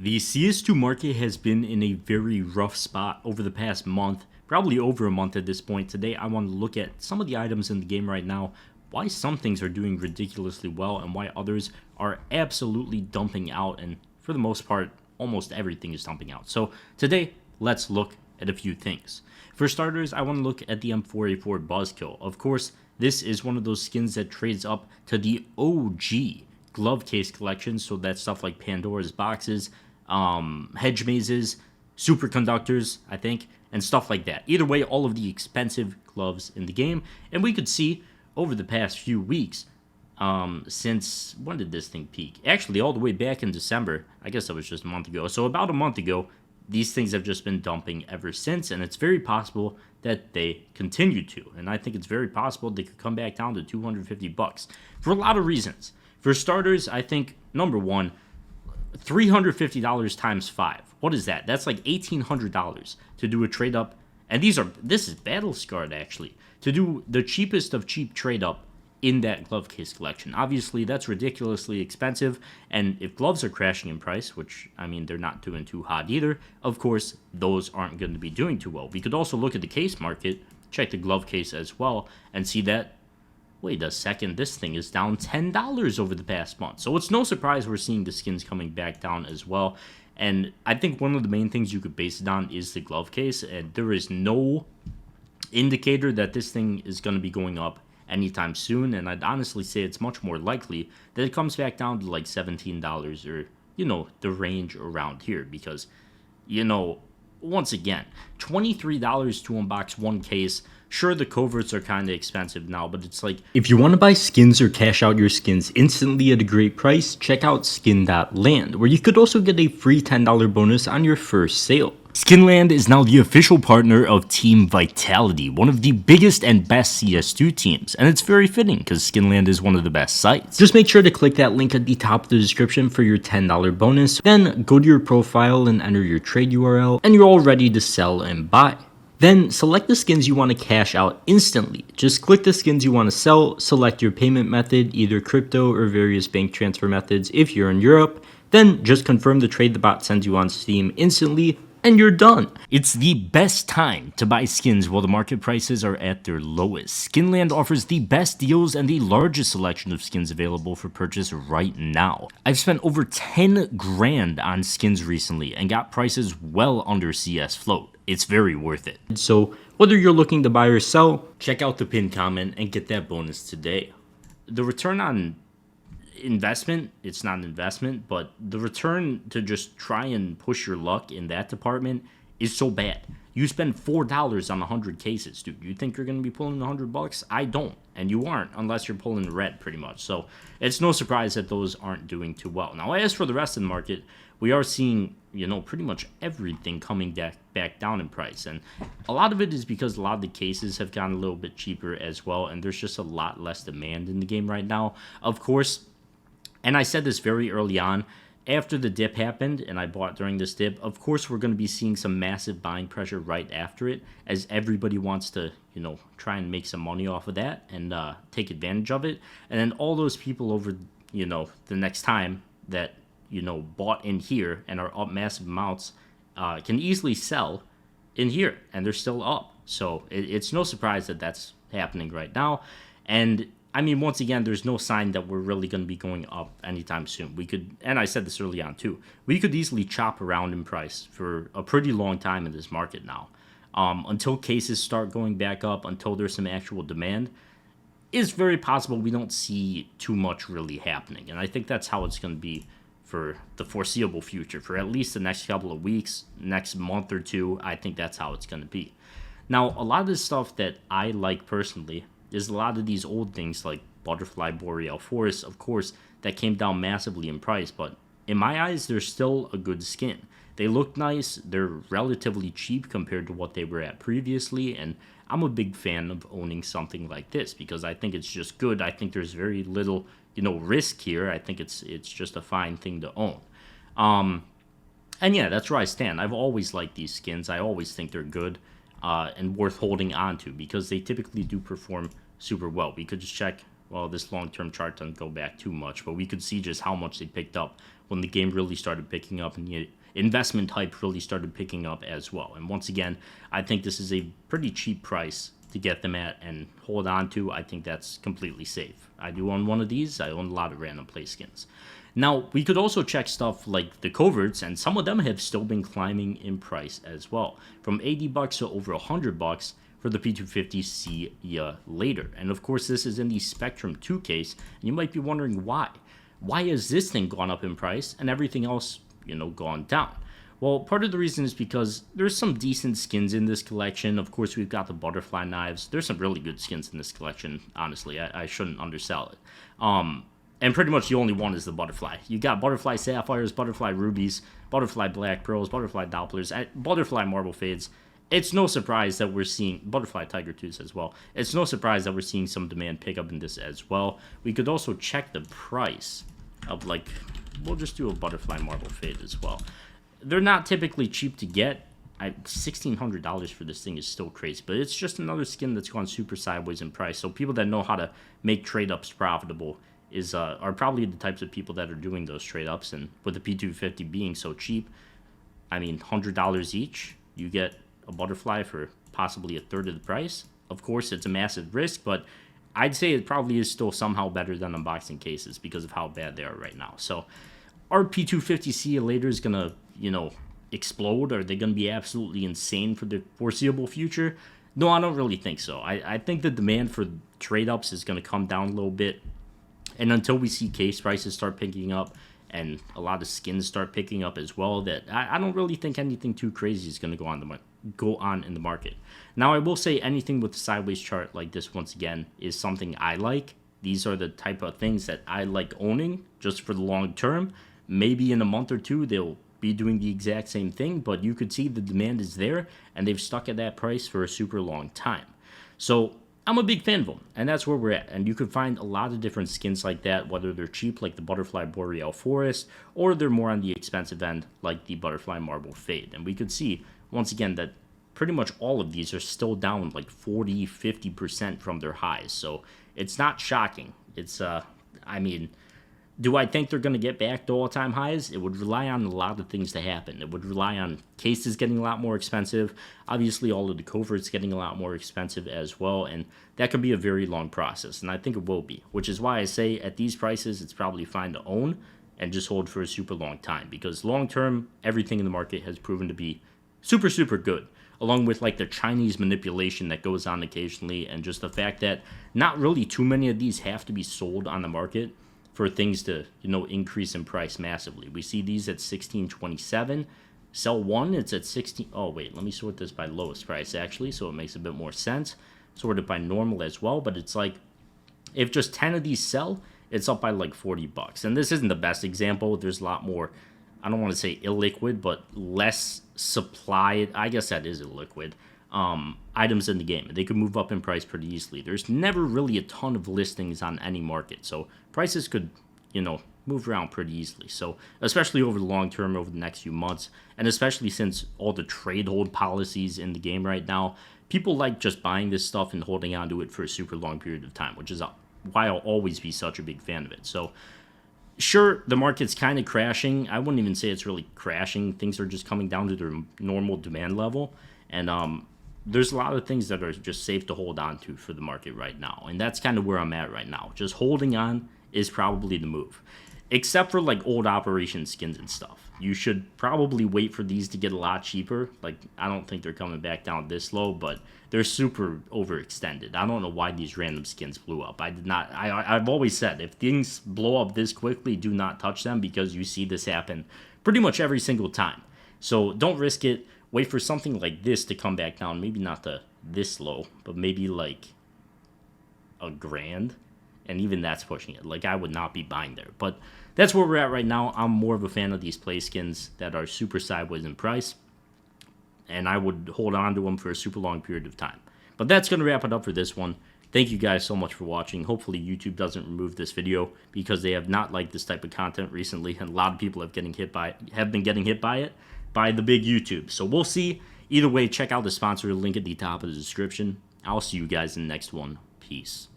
The CS2 market has been in a very rough spot over the past month, probably over a month at this point. Today, I want to look at some of the items in the game right now, why some things are doing ridiculously well, and why others are absolutely dumping out, and for the most part, almost everything is dumping out. So today, let's look at a few things. For starters, I want to look at the M4A4 Buzzkill. Of course, this is one of those skins that trades up to the OG glove case collection, so that's stuff like Pandora's boxes, hedge mazes, superconductors, I think, and stuff like that. Either way, all of the expensive gloves in the game. And we could see over the past few weeks, since, when did this thing peak? Actually, all the way back in December. I guess that was just a month ago. So about a month ago, these things have just been dumping ever since, and it's very possible that they continue to. And I think it's very possible they could come back down to 250 bucks for a lot of reasons. For starters, I think, number one, $350 times 5. What is that? That's like $1,800 to do a trade up. And this is battle scarred, actually, to do the cheapest of cheap trade up in that glove case collection. Obviously, that's ridiculously expensive, and if gloves are crashing in price, which, I mean, they're not doing too hot either, of course, those aren't going to be doing too well. We could also look at the case market, check the glove case as well, and see that, wait a second, this thing is down $10 over the past month. So it's no surprise we're seeing the skins coming back down as well. And I think one of the main things you could base it on is the glove case, and there is no indicator that this thing is going to be going up anytime soon, and I'd honestly say it's much more likely that it comes back down to like $17 or, the range around here, because, once again, $23 to unbox one case. Sure, the coverts are kind of expensive now, but it's like, if you want to buy skins or cash out your skins instantly at a great price, check out Skin.land, where you could also get a free $10 bonus on your first sale. Skinland is now the official partner of Team Vitality, one of the biggest and best CS2 teams, and it's very fitting because Skinland is one of the best sites. Just make sure to click that link at the top of the description for your $10 bonus, then go to your profile and enter your trade URL, and you're all ready to sell and buy. Then select the skins you want to cash out instantly. Just click the skins you want to sell, select your payment method, either crypto or various bank transfer methods if you're in Europe, then just confirm the trade the bot sends you on Steam instantly, and you're done. It's the best time to buy skins while the market prices are at their lowest. Skinland offers the best deals and the largest selection of skins available for purchase right now. I've spent over 10 grand on skins recently and got prices well under CS float. It's very worth it. So whether you're looking to buy or sell, check out the pinned comment and get that bonus today. The return on investment, it's not an investment, but the return to just try and push your luck in that department is so bad. You spend $4 on 100 cases, dude. You think you're going to be pulling 100 bucks? I don't, and you aren't unless you're pulling red, pretty much. So it's no surprise that those aren't doing too well. Now, as for the rest of the market, we are seeing, pretty much everything coming back down in price, and a lot of it is because a lot of the cases have gotten a little bit cheaper as well, and there's just a lot less demand in the game right now. Of course, and I said this very early on, after the dip happened, and I bought during this dip, of course we're going to be seeing some massive buying pressure right after it, as everybody wants to, try and make some money off of that and take advantage of it. And then all those people over, the next time that, bought in here and are up massive amounts can easily sell in here, and they're still up. So it's no surprise that that's happening right now. And I mean, once again, there's no sign that we're really going to be going up anytime soon. We could, and I said this early on too, we could easily chop around in price for a pretty long time in this market now. Until cases start going back up, until there's some actual demand, it's very possible we don't see too much really happening. And I think that's how it's going to be for the foreseeable future. For at least the next couple of weeks, next month or two, I think that's how it's going to be. Now, a lot of this stuff that I like personally is a lot of these old things like Butterfly Boreal Forest, of course, that came down massively in price, but in my eyes, they're still a good skin. They look nice, they're relatively cheap compared to what they were at previously, and I'm a big fan of owning something like this because I think it's just good. I think there's very little, risk here. I think it's just a fine thing to own. And yeah, that's where I stand. I've always liked these skins. I always think they're good and worth holding on to because they typically do perform super well. We could just check well, this long-term chart doesn't go back too much, but we could see just how much they picked up when the game really started picking up and the investment hype really started picking up as well. And once again, I think this is a pretty cheap price to get them at and hold on to. I think that's completely safe. I do own one of these. I own a lot of random play skins. Now, we could also check stuff like the coverts, and some of them have still been climbing in price as well, from $80 to over $100 for the P250. See ya later. And of course, this is in the Spectrum 2 case, and you might be wondering why. Why has this thing gone up in price and everything else, gone down? Well, part of the reason is because there's some decent skins in this collection. Of course, we've got the butterfly knives. There's some really good skins in this collection, honestly. I shouldn't undersell it. And pretty much the only one is the butterfly. You got butterfly sapphires, butterfly rubies, butterfly black pearls, butterfly dopplers, butterfly marble fades. It's no surprise that we're seeing butterfly tiger tooths as well. It's no surprise that we're seeing some demand pick up in this as well. We could also check the price of, like, we'll just do a butterfly marble fade as well. They're not typically cheap to get. $1,600 for this thing is still crazy, but it's just another skin that's gone super sideways in price. So people that know how to make trade-ups profitable are probably the types of people that are doing those trade-ups. And with the P250 being so cheap, I mean, $100 each, you get a butterfly for possibly a third of the price. Of course, it's a massive risk, but I'd say it probably is still somehow better than unboxing cases because of how bad they are right now. So our P250 see you later is going to, explode? Are they going to be absolutely insane for the foreseeable future? No, I don't really think so. I think the demand for trade-ups is going to come down a little bit. And until we see case prices start picking up and a lot of skins start picking up as well, that I don't really think anything too crazy is going to go on in the market. Now, I will say anything with a sideways chart like this, once again, is something I like. These are the type of things that I like owning just for the long term. Maybe in a month or two, they'll be doing the exact same thing, but you could see the demand is there, and they've stuck at that price for a super long time. So I'm a big fan of them, and that's where we're at. And you could find a lot of different skins like that, whether they're cheap like the Butterfly Boreal Forest, or they're more on the expensive end like the Butterfly Marble Fade. And we could see, once again, that pretty much all of these are still down like 40-50% from their highs. So it's not shocking. It's, do I think they're going to get back to all-time highs? It would rely on a lot of things to happen. It would rely on cases getting a lot more expensive. Obviously, all of the coverts getting a lot more expensive as well, and that could be a very long process, and I think it will be, which is why I say at these prices, it's probably fine to own and just hold for a super long time, because long-term, everything in the market has proven to be super, super good, along with like the Chinese manipulation that goes on occasionally, and just the fact that not really too many of these have to be sold on the market for things to, increase in price massively. We see these at $16.27. Sell one, it's at 16. Oh, wait, let me sort this by lowest price, actually, so it makes a bit more sense. Sort it by normal as well, but it's like, if just 10 of these sell, it's up by like $40. And this isn't the best example. There's a lot more, I don't want to say illiquid, but less supply. I guess that is illiquid. Items in the game. They could move up in price pretty easily. There's never really a ton of listings on any market, so prices could, move around pretty easily. So especially over the long term, over the next few months, and especially since all the trade hold policies in the game right now, people like just buying this stuff and holding on to it for a super long period of time, which is why I'll always be such a big fan of it. So sure, the market's kind of crashing. I wouldn't even say it's really crashing. Things are just coming down to their normal demand level, and there's a lot of things that are just safe to hold on to for the market right now. And that's kind of where I'm at right now. Just holding on is probably the move. Except for like old Operation skins and stuff. You should probably wait for these to get a lot cheaper. Like, I don't think they're coming back down this low, but they're super overextended. I don't know why these random skins blew up. I've always said, if things blow up this quickly, do not touch them, because you see this happen pretty much every single time. So don't risk it. Wait for something like this to come back down. Maybe not this low, but maybe like $1,000. And even that's pushing it. Like, I would not be buying there. But that's where we're at right now. I'm more of a fan of these play skins that are super sideways in price. And I would hold on to them for a super long period of time. But that's going to wrap it up for this one. Thank you guys so much for watching. Hopefully YouTube doesn't remove this video, because they have not liked this type of content recently. And a lot of people have been getting hit by it. By the big YouTube. So we'll see. Either way, check out the sponsor link at the top of the description. I'll see you guys in the next one. Peace.